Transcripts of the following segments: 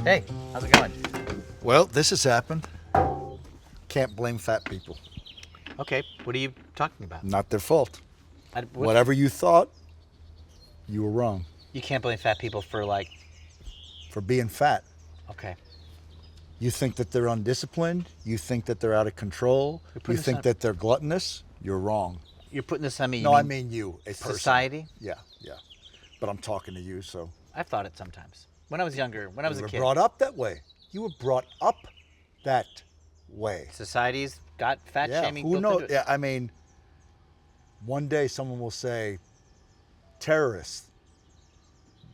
Hey, how's it going? Well, this has happened. Can't blame fat people. Okay, what are you talking about? Not their fault. What- Whatever you thought, you were wrong You can't blame fat people for for being fat. okay. You think that they're undisciplined. You think that they're out of control. You're putting You this think on- that they're gluttonous. You're wrong. You're putting this on me. No, I mean you. A person. society? Yeah, yeah. But I'm talking to you, so. I've thought it sometimes. When I was younger, when I was You a were kid. brought up that way. You were brought up that way. Society's got fat Yeah, shaming who built knows? into it. Yeah, I mean, one day someone will say, terrorists,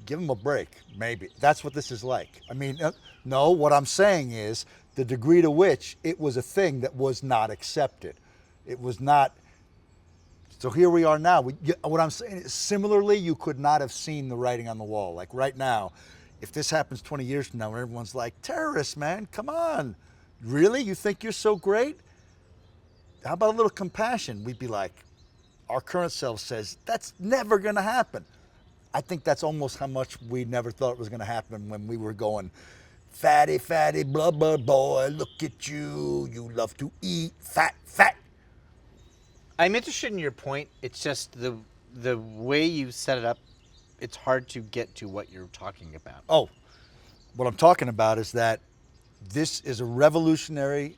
give them a break, maybe. That's what this is like. I mean, no, what I'm saying is the degree to which it was a thing that was not accepted. It was not. So here we are now. What I'm saying is, similarly, you could not have seen the writing on the wall. Like right now, if this happens 20 years from now, where everyone's like, terrorists, man, come on. Really? You think you're so great? How about a little compassion? We'd be like, our current self says, that's never going to happen. I think that's almost how much we never thought it was going to happen when we were going, fatty, fatty, blubber boy, look at you. You love to eat, fat, fat. I'm interested in your point. It's just the way you set it up, it's hard to get to what you're talking about. Oh, what I'm talking about is that this is a revolutionary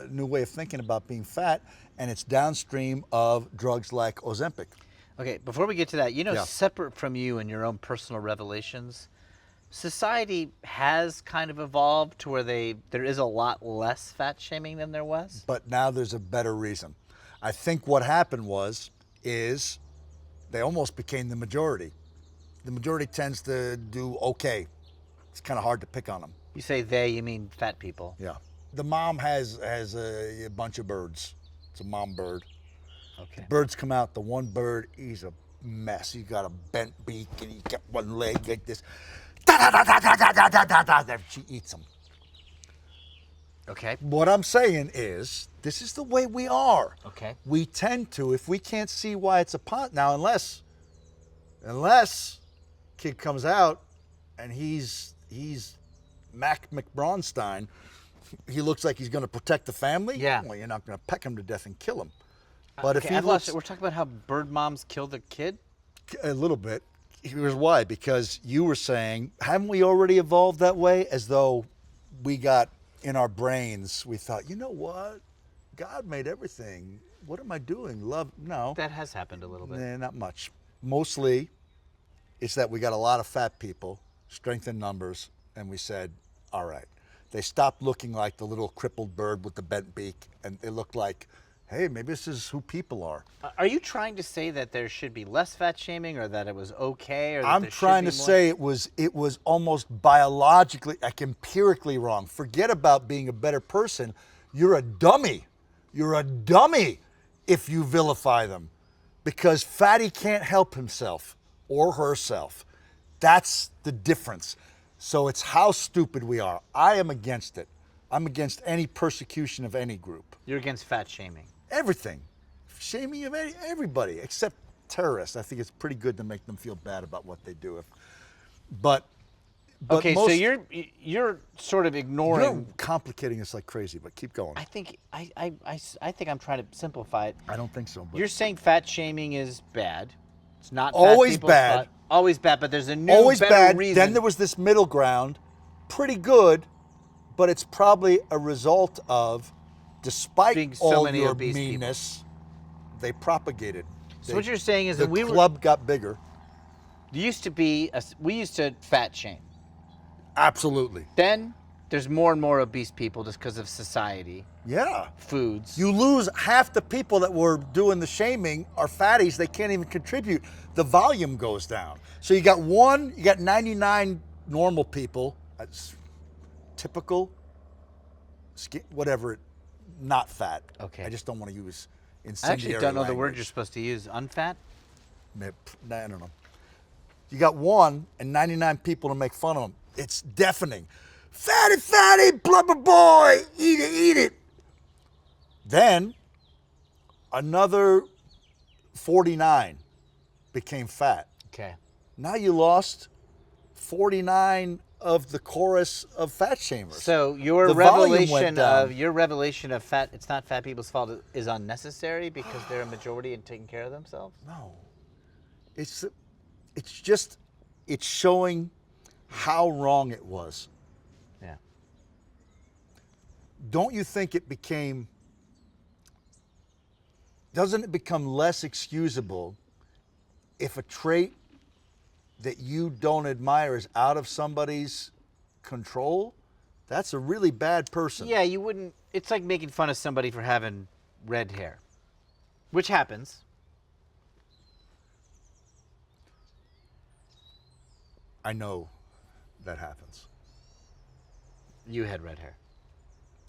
new way of thinking about being fat, and it's downstream of drugs like Ozempic. Okay, before we get to that, Yeah. separate from you and your own personal revelations, society has kind of evolved to where there is a lot less fat shaming than there was. But now there's a better reason. I think what happened is they almost became the majority. The majority tends to do okay. It's kind of hard to pick on them. You say they, you mean fat people. Yeah. The mom has a bunch of birds. It's a mom bird. Okay. Birds come out. The one bird, he's a mess. He's got a bent beak and he's got one leg like this. Da, da, da, da, da, da, da, da, da, da. She eats them. Okay. What I'm saying is, this is the way we are. Okay. We tend to, if we can't see why it's a pot now, unless kid comes out and he's Mac McBronstein, he looks like he's going to protect the family. Yeah. Well, you're not going to peck him to death and kill him. But if Okay, he I've lost looks it. We're talking about how bird moms kill the kid. a little bit, here's why. Because you were saying, haven't we already evolved that way? As though we got in our brains, we thought, you know what? God made everything. What am I doing? Love? No. That has happened a little bit. Nah, not much. Mostly, it's that we got a lot of fat people, strength in numbers, and we said, all right. They stopped looking like the little crippled bird with the bent beak, and they looked like, hey, maybe this is who people are. Are you trying to say that there should be less fat shaming, or that it was okay, or that I'm there should trying be to more? say it was almost biologically, like empirically wrong. Forget about being a better person. You're a dummy. You're a dummy if you vilify them, because fatty can't help himself or herself. That's the difference. So it's how stupid we are. I am against it. I'm against any persecution of any group. You're against fat shaming. Everything. Shaming of everybody except terrorists. I think it's pretty good to make them feel bad about what they do. But Okay, so most- you're sort of ignoring. You're complicating this like crazy, but keep going. I think I think I'm trying to simplify it. I don't think so. But You're saying fat shaming is bad. It's not fat Always people's bad. fault. Always bad, but there's a new always better bad. reason. Then there was this middle ground, pretty good, but it's probably a result of, despite Being so all many your obese people. meanness, they propagated. So what you're saying is the that we club got bigger. we used to fat shame. Absolutely. Then there's more and more obese people just because of society, Yeah. foods. You lose half the people that were doing the shaming are fatties. They can't even contribute. The volume goes down. So you got 99 normal people. That's typical, whatever, not fat. Okay. I just don't want to use I incendiary actually don't know the word language. you're supposed to use. Unfat? I don't know. You got 99 people to make fun of them. It's deafening. Fatty, fatty, blubber boy, eat it, eat it. Then another 49 became fat. Okay. Now you lost 49 of the chorus of fat shamers. So your The volume went revelation of fat, it's not fat people's fault, is unnecessary because they're a majority and taking care of themselves? No, it's just showing how wrong it was. Yeah. Don't you think doesn't it become less excusable if a trait that you don't admire is out of somebody's control? That's a really bad person. Yeah, you wouldn't, it's like making fun of somebody for having red hair, which happens. I know that happens. You had red hair.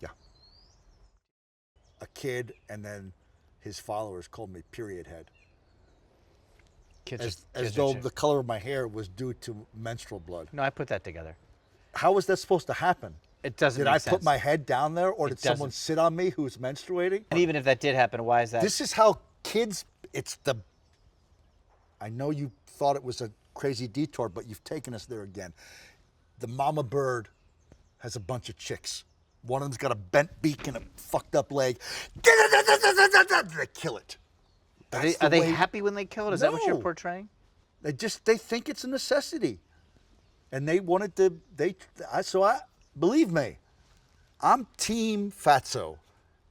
Yeah. A kid, and then his followers called me period head. As though the color of my hair was due to menstrual blood. No, I put that together. How was that supposed to happen? It doesn't Did make I sense. put my head down there, or did someone doesn't. sit on me who's menstruating? And even if that did happen, why is that? This is how kids, I know you thought it was a crazy detour, but you've taken us there again. The mama bird has a bunch of chicks. One of them's got a bent beak and a fucked up leg. They kill it. Are they happy when they kill it? Is that what you're No. portraying? They think it's a necessity. And they wanted to, believe me, I'm team fatso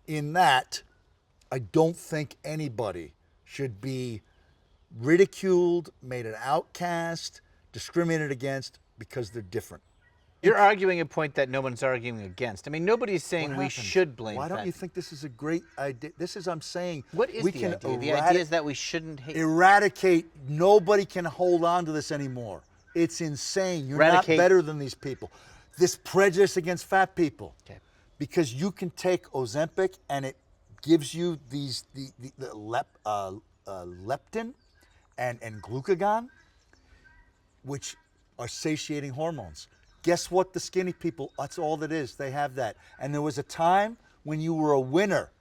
in that I don't think anybody should be ridiculed, made an outcast, discriminated against because they're different. You're arguing a point that no one's arguing against. I mean, nobody's saying What we happened? should blame Why don't fat you think this is a great idea? I'm saying What is we the can idea? The idea is that we shouldn't hate. eradicate. Nobody can hold on to this anymore. It's insane. You're Eradicate- not better than these people. This prejudice against fat people. Okay. Because you can take Ozempic and it gives you the leptin and glucagon, which are satiating hormones. Guess what? The skinny people, that's all that is. They have that. And there was a time when you were a winner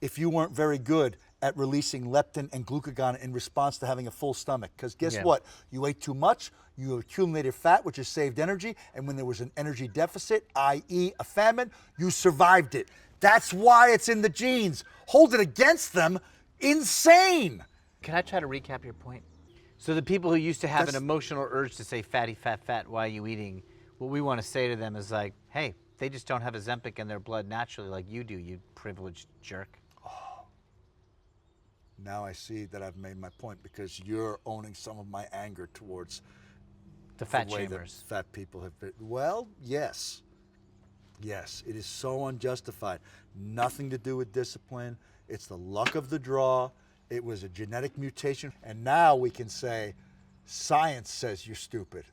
if you weren't very good at releasing leptin and glucagon in response to having a full stomach. Because guess what? You ate too much, you accumulated fat, which has saved energy, and when there was an energy deficit, i.e. a famine, you survived it. That's why it's in the genes. Hold it against them, insane. Can I try to recap your point? So the people who used to have an That's- emotional urge to say fatty, fat, fat, why are you eating? What we want to say to them is like, hey, they just don't have Ozempic in their blood naturally like you do, you privileged jerk. Now I see that I've made my point because you're owning some of my anger towards The fat the way that shamers. fat people have been. Well, yes. Yes, it is so unjustified. Nothing to do with discipline. It's the luck of the draw. It was a genetic mutation. And now we can say science says you're stupid.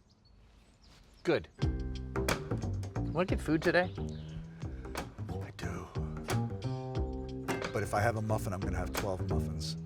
Good. Want to get food today? I do. But if I have a muffin, I'm going to have 12 muffins.